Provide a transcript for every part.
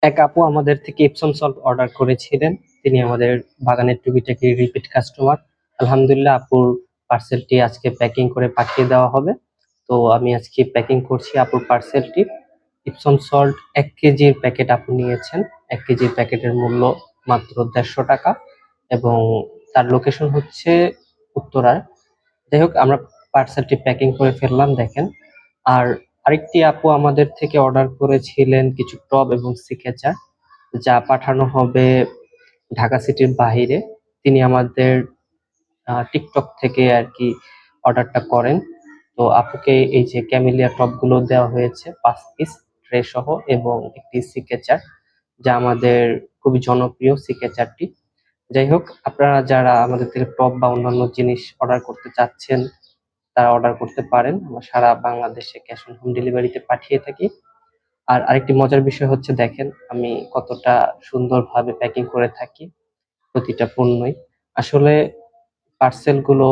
এক আপু আমাদের থেকে ইপসম সল্ট অর্ডার করেছিলেন। তিনি আমাদের বাগানের টুকিটাকি রিপিট কাস্টমার। আলহামদুলিল্লাহ, আপুর পার্সেলটি আজকে প্যাকিং করে পাঠিয়ে দেওয়া হবে। তো আমি আজকে প্যাকিং করছি আপুর পার্সেলটি। ইপসম সল্ট 1 কেজির প্যাকেট আপু নিয়েছেন। 1 কেজির প্যাকেটের মূল্য মাত্র 150 টাকা এবং তার লোকেশন হচ্ছে উত্তরায়। যাই হোক, আমরা পার্সেলটি প্যাকিং করে ফেললাম, দেখেন। আর আরেকটি আপু আমাদের থেকে অর্ডার করেছিলেন কিছু টব এবং সিকেচার, যা পাঠানো হবে ঢাকা সিটির বাহিরে। তিনি আমাদের টিকটক থেকে আর কি অর্ডারটা করেন। তো আপুকে এই যে ক্যামেলিয়া টব গুলো দেওয়া হয়েছে 5 পিস ট্রে সহ এবং একটি সিকেচার, যা আমাদের খুবই জনপ্রিয় সিকেচারটি। যাই হোক, আপনারা যারা আমাদের থেকে টব বা অন্যান্য জিনিস অর্ডার করতে চাচ্ছেন, তারা অর্ডার করতে পারেন। আমরা সারা বাংলাদেশে ক্যাশ অন হোম ডেলিভারিতে পাঠিয়ে থাকি। আর আরেকটি মজার বিষয় হচ্ছে, দেখেন আমি কতটা সুন্দরভাবে প্যাকিং করে থাকি প্রতিটা পণ্যই। আসলে পার্সেল গুলো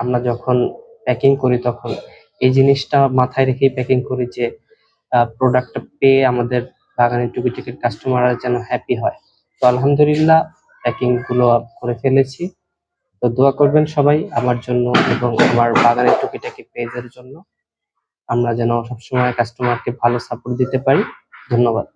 আমরা যখন প্যাকিং করি, তখন এই জিনিসটা মাথায় রেখেই প্যাকিং করি যে প্রোডাক্টটা পেয়ে আমাদের বাগানের টুকিটাকি কাস্টমাররা যেন হ্যাপি হয়। তো আলহামদুলিল্লাহ, প্যাকিং গুলো করে ফেলেছি। তো দোয়া করবেন সবাই আমার জন্য এবং আমার বাগানের টুকিটাকি পেজের জন্য। আমরা যেন সবসময় কাস্টমারকে ভালো সাপোর্ট দিতে পারি। ধন্যবাদ।